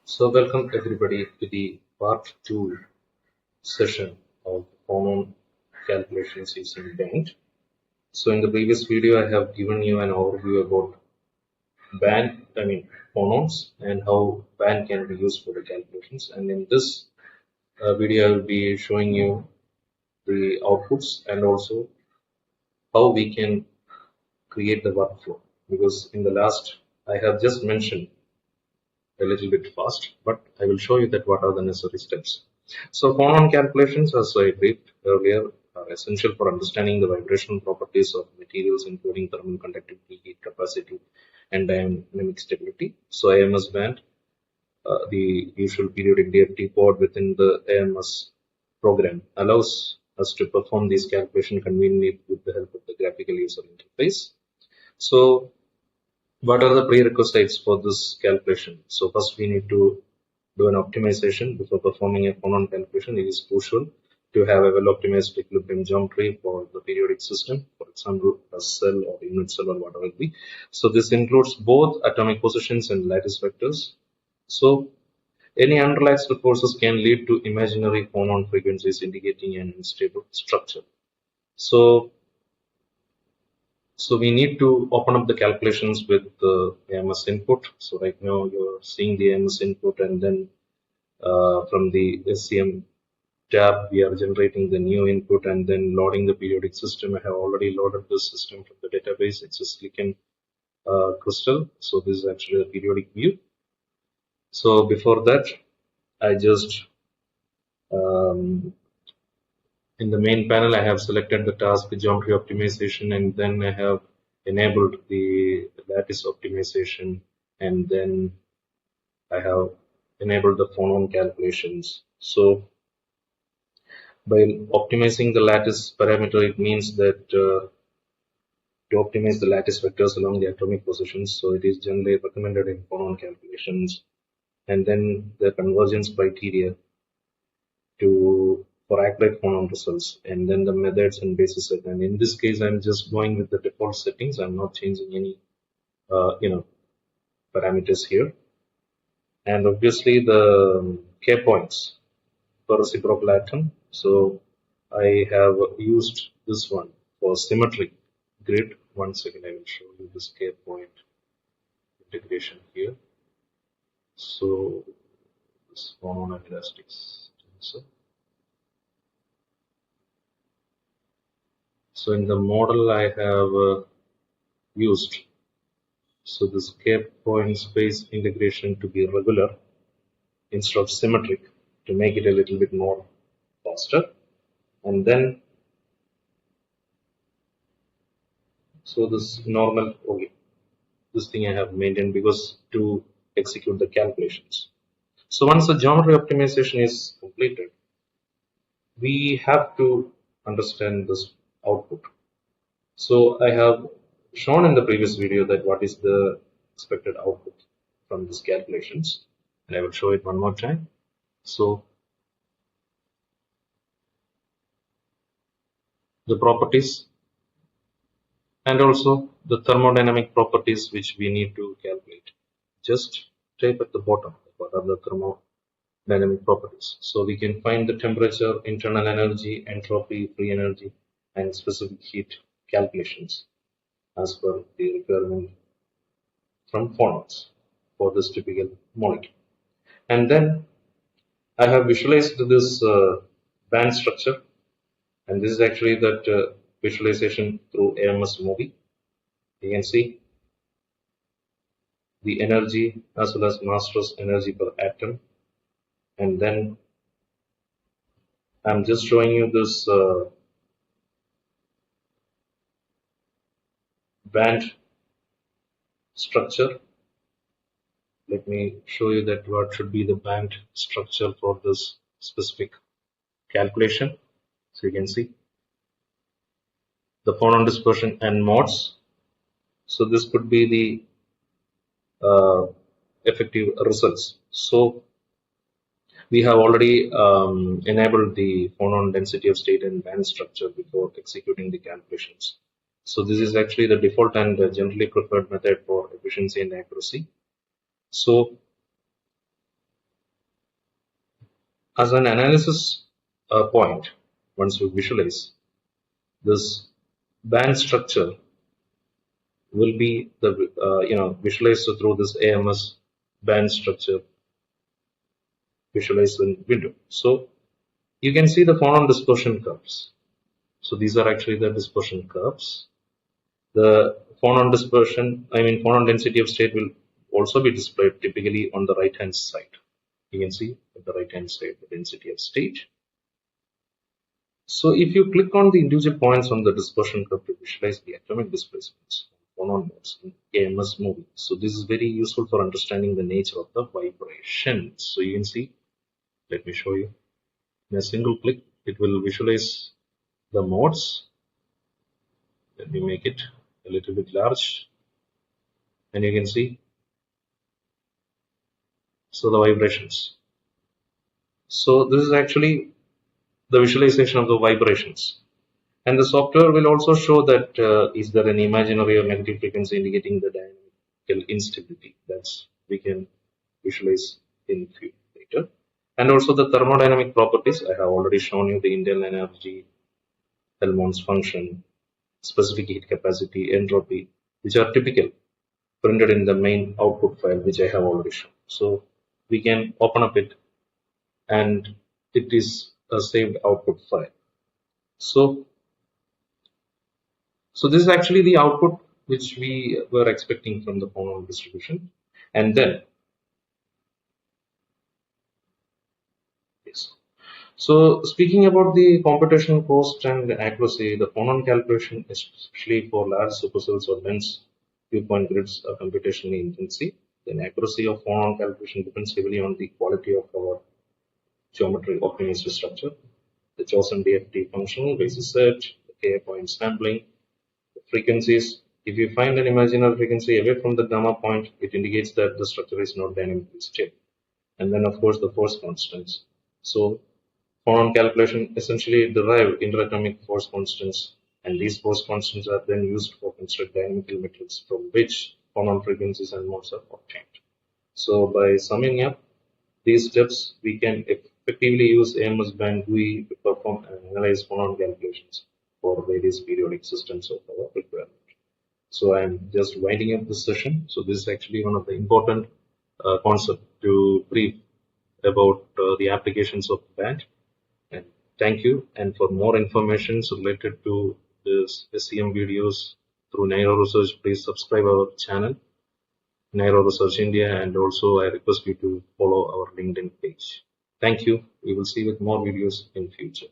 So welcome everybody to the part 2 session of Phonon calculations using band. So in the previous video I have given you an overview about phonons and how band can be used for the calculations, and in this video I will be showing you the outputs and also how we can create the workflow, because in the last I have just mentioned a little bit fast, but I will show you that what are the necessary steps. So Phonon calculations, as I briefed earlier, are essential for understanding the vibrational properties of materials, including thermal conductivity, heat capacity, and dynamic stability. So AMS band, the usual periodic DFT code within the AMS program, allows us to perform these calculations conveniently with the help of the graphical user interface. So what are the prerequisites for this calculation? So first we need to do an optimization before performing a Phonon calculation. It is crucial to have a well-optimized equilibrium geometry for the periodic system, for example, a cell or unit cell or whatever it be. So this includes both atomic positions and lattice vectors. So any unrelaxed forces can lead to imaginary Phonon frequencies, indicating an unstable structure. So we need to open up the calculations with the AMS input. So right now you're seeing the AMS input, and then from the SCM tab we are generating the new input and then loading the periodic system. I have already loaded this system from the database. It's a silicon crystal. So this is actually a periodic view. So before that I just in the main panel, I have selected the task geometry optimization, and then I have enabled the lattice optimization, and then I have enabled the Phonon calculations. So by optimizing the lattice parameter, it means that to optimize the lattice vectors along the atomic positions. So it is generally recommended in Phonon calculations, and then the convergence criteria for accurate Phonon results, and then the methods and basis set. And in this case, I'm just going with the default settings. I'm not changing any, parameters here. And obviously the K points for reciprocal atom. So I have used this one for symmetry grid. One second, I will show you this K point integration here. So this Phonon elastics. So in the model I have used this K point space integration to be regular instead of symmetric, to make it a little bit more faster. And then this normal, okay, this thing I have maintained because to execute the calculations. So once the geometry optimization is completed, we have to understand this output. So I have shown in the previous video that what is the expected output from these calculations, and I will show it one more time. So the properties and also the thermodynamic properties which we need to calculate. Just type at the bottom what are the thermodynamic properties. So we can find the temperature, internal energy, entropy, free energy, and specific heat calculations as per the requirement from Phonons for this typical molecule. And then I have visualized this band structure, and this is actually that visualization through AMS movie. You can see the energy as well as mass stress energy per atom, and then I'm just showing you this band structure. Let me show you that what should be the band structure for this specific calculation. So you can see the phonon dispersion and modes. So this could be the effective results. So we have already enabled the phonon density of state and band structure before executing the calculations. So this is actually the default and generally preferred method for efficiency and accuracy. So As an analysis point, once you visualize this band structure will be the visualized through this AMS band structure visualization window. So you can see the phonon dispersion curves. So these are actually the dispersion curves. The phonon dispersion, phonon density of state will also be displayed typically on the right hand side. You can see at the right hand side the density of state. So if you click on the individual points on the dispersion curve to visualize the atomic displacements phonon modes in AMS movie. So this is very useful for understanding the nature of the vibration. So you can see, let me show you. In a single click, it will visualize the modes. Let me make it a little bit large, and you can see so the vibrations. So this is actually the visualization of the vibrations, and the software will also show that is there an imaginary or negative frequency indicating the dynamical instability. That's we can visualize in few later. And also the thermodynamic properties. I have already shown you the internal energy, Helmholtz function, specific heat capacity, entropy, which are typical printed in the main output file, which I have already shown. So we can open up it, and it is a saved output file. So this is actually the output which we were expecting from the phonon distribution. And then, yes. So speaking about the computational cost and accuracy, the Phonon calculation, especially for large supercells or dense viewpoint grids, are computationally intensive. Then accuracy of Phonon calculation depends heavily on the quality of our geometry optimized structure, the chosen DFT functional basis set, the K point sampling, the frequencies. If you find an imaginary frequency away from the gamma point, it indicates that the structure is not dynamically stable. And then, of course, the force constants. So Phonon calculation essentially derive interatomic force constants, and these force constants are then used for construct dynamical metrics from which phonon frequencies and modes are obtained. So by summing up these steps, we can effectively use AMS band GUI to perform and analyze phonon calculations for various periodic systems of our requirement. So I'm just winding up this session. So this is actually one of the important concept to brief about the applications of band. And thank you. And for more information related to this SEM videos through Nairo Research, please subscribe our channel, Nairo Research India, and also I request you to follow our LinkedIn page. Thank you. We will see with more videos in future.